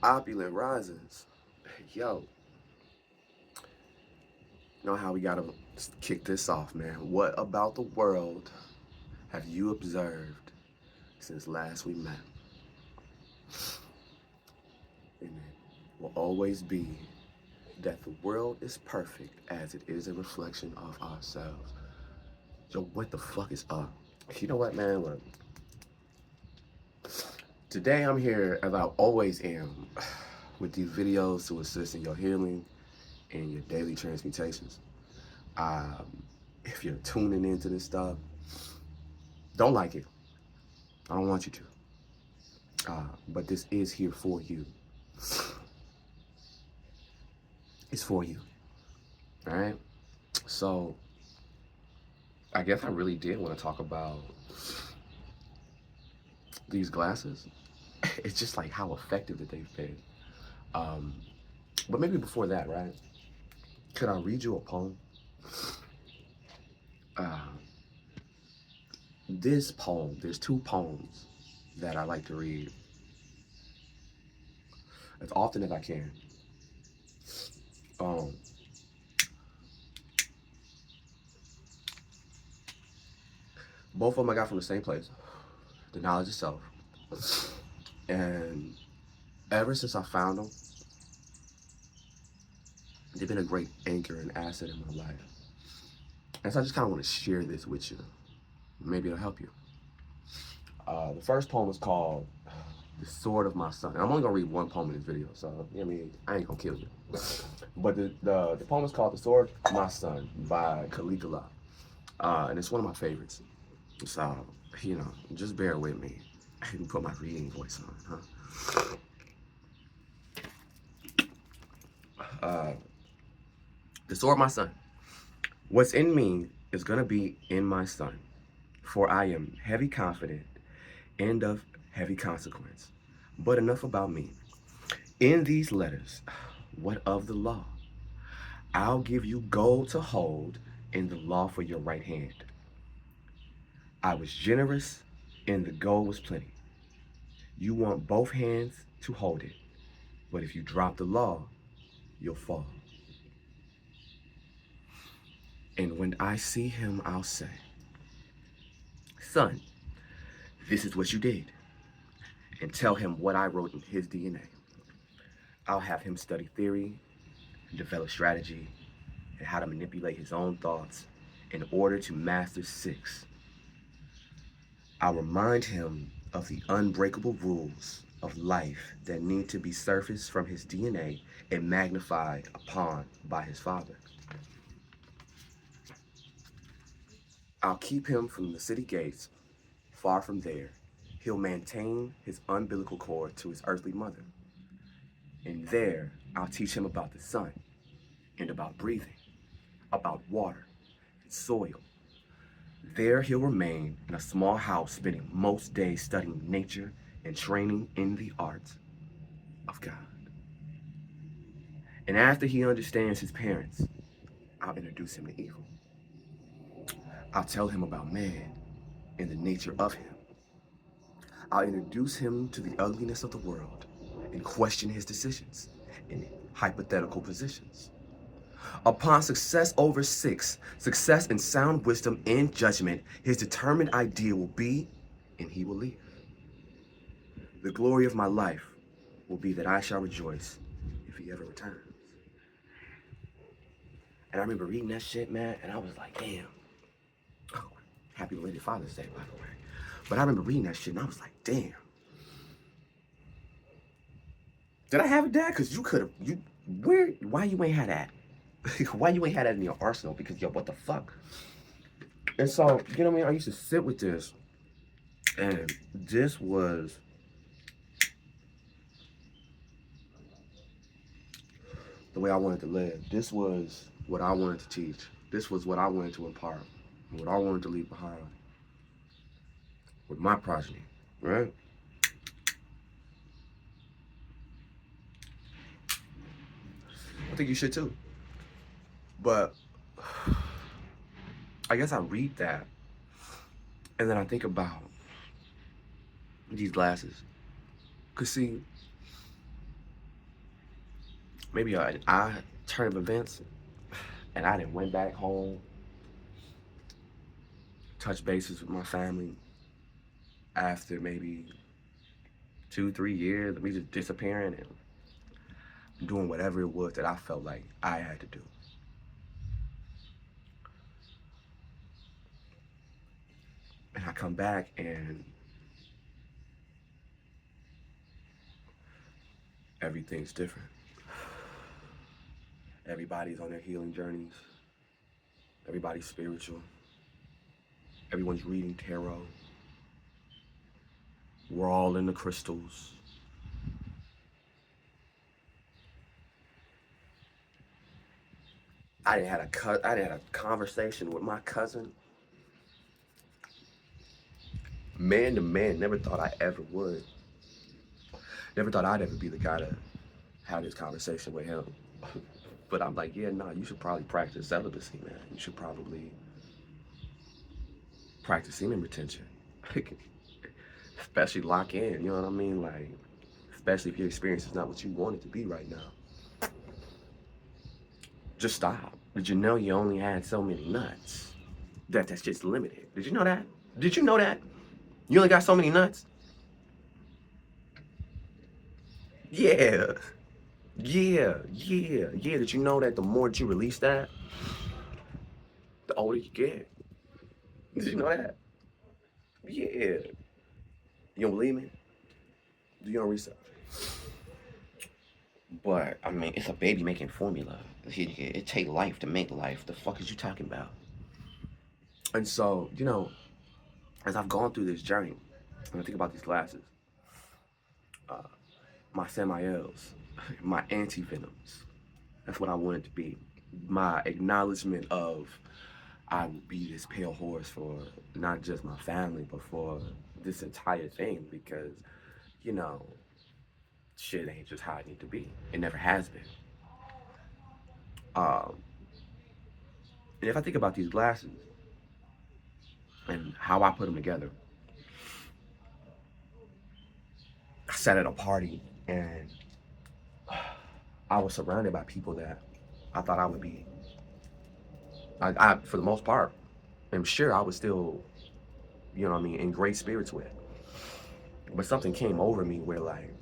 Opulent Risings. Yo, you know how we gotta kick this off, man. What about the world have you observed since last we met? And it will always be that the world is perfect as it is a reflection of ourselves. Yo, what the fuck is up? You know what, man? Look, today I'm here as I always am with these videos to assist in your healing and your daily transmutations. Um, if you're tuning into this stuff, don't like it. I don't want you to. But this is here for you. It's for you. All right. So I guess I really did want to talk about these glasses. It's just like how effective that they've been. Um, but maybe before that, right? Could I read you a poem? Uh, this poem, there's two poems that I like to read as often as I can. Um, both of them I got from the same place, the knowledge itself. And ever since I found them, they've been a great anchor and asset in my life. And so I just kind of want to share this with you. Maybe it'll help you. The first poem is called The Sword of My Son. And I'm only going to read one poem in this video, so I mean, I ain't going to kill you. But the poem is called The Sword of My Son by Caligula. And it's one of my favorites. So, just bear with me. I can put my reading voice on, huh? The sword, my son. What's in me is gonna be in my son, for I am heavy confident and of heavy consequence. But enough about me. In these letters, what of the law? I'll give you gold to hold and the law for your right hand. I was generous and the gold was plenty. You want both hands to hold it, but if you drop the law, you'll fall. And when I see him, I'll say, son, this is what you did. And tell him what I wrote in his DNA. I'll have him study theory, develop strategy, and how to manipulate his own thoughts in order to master six. I'll remind him of the unbreakable rules of life that need to be surfaced from his DNA and magnified upon by his father. I'll keep him from the city gates, far from there. He'll maintain his umbilical cord to his earthly mother. And there, I'll teach him about the sun and about breathing, about water and soil. There he'll remain in a small house, spending most days studying nature and training in the art of God. And after he understands his parents, I'll introduce him to evil. I'll tell him about man and the nature of him. I'll introduce him to the ugliness of the world and question his decisions in hypothetical positions. Upon success over six, success in sound wisdom and judgment, his determined idea will be, and he will leave. The glory of my life will be that I shall rejoice if he ever returns. And I remember reading that shit, man, and I was like, damn. Oh, happy belated Father's Day, by the way. But I remember reading that shit, and I was like, damn. Did I have a dad? Because you could have, why you ain't had that? Why you ain't had that in your arsenal? Because, yo, what the fuck? And so, you know what I mean? I used to sit with this, and this was the way I wanted to live. This was what I wanted to teach. This was what I wanted to impart, what I wanted to leave behind with my progeny, right? I think you should too. But I guess I read that, and then I think about these glasses. Because see, maybe an odd turn of events, and I didn't went back home, touched bases with my family after maybe 2, 3 years of me just disappearing and doing whatever it was that I felt like I had to do. And I come back and everything's different. Everybody's on their healing journeys. Everybody's spiritual. Everyone's reading tarot. We're all in the crystals. I didn't had a conversation with my cousin, man to man. Never thought I ever would. Never thought I'd ever be the guy to have this conversation with him. But I'm like, yeah, nah, you should probably practice celibacy, man. You should probably practice semen retention. Especially lock in, you know what I mean? Like, especially if your experience is not what you want it to be right now. Just stop. Did you know you only had so many nuts? That's just limited. Did you know that? Did you know that? You only got so many nuts? Yeah. Yeah. Did you know that the more that you release that, the older you get? Did you know that? Yeah. You don't believe me? Do your own research. But I mean, it's a baby making formula. It take life to make life. The fuck is you talking about? And so, as I've gone through this journey, and I think about these glasses, my Samaels, my anti-venoms. That's what I want it to be. My acknowledgement of I will be this pale horse for not just my family, but for this entire thing because, shit ain't just how it need to be. It never has been. And if I think about these glasses and how I put them together, I sat at a party and I was surrounded by people that I thought I would be. I for the most part, am sure I was still, in great spirits with. But something came over me where, like,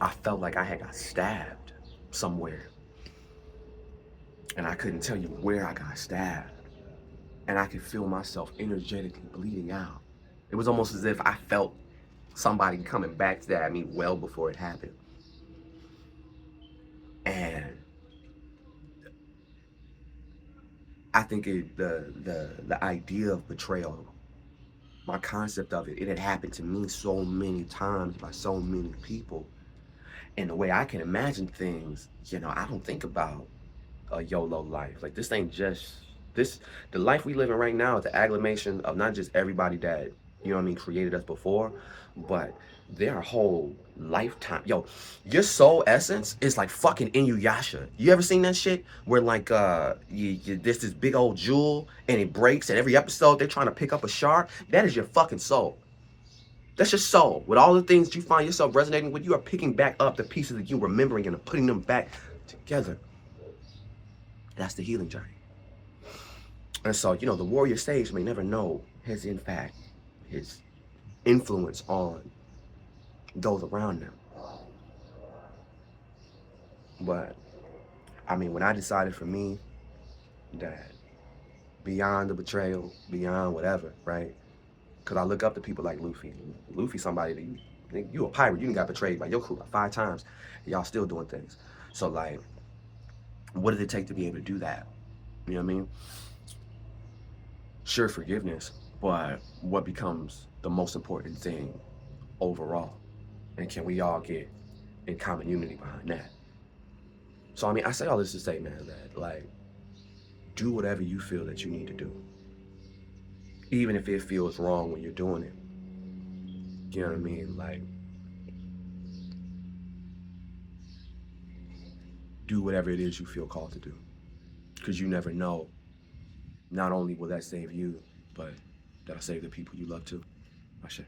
I felt like I had got stabbed somewhere. And I couldn't tell you where I got stabbed. And I could feel myself energetically bleeding out. It was almost as if I felt somebody coming back to stab me well before it happened. And I think the idea of betrayal, my concept of it had happened to me so many times by so many people. And the way I can imagine things, I don't think about a YOLO life. Like, this ain't just the life we live in right now is the agglomeration of not just everybody that, created us before, but their whole lifetime. Yo, your soul essence is like fucking Inuyasha. You ever seen that shit where, like, there's this big old jewel and it breaks, and every episode they're trying to pick up a shard? That is your fucking soul. That's your soul. With all the things you find yourself resonating with, you are picking back up the pieces that you're remembering and putting them back together. That's the healing journey. And so, the warrior sage may never know his influence on those around them. But, I mean, when I decided for me that beyond the betrayal, beyond whatever, right? Because I look up to people like Luffy. Luffy's somebody that you a pirate. You done got betrayed by your crew like 5 times. Y'all still doing things. So, like, what did it take to be able to do that? You know what I mean? Sure, forgiveness, but what becomes the most important thing overall? And can we all get in common unity behind that? So, I mean, I say all this to say, man, that, like, do whatever you feel that you need to do. Even if it feels wrong when you're doing it. You know what I mean? Like, do whatever it is you feel called to do. Because you never know, not only will that save you, but that'll save the people you love too. Ashe.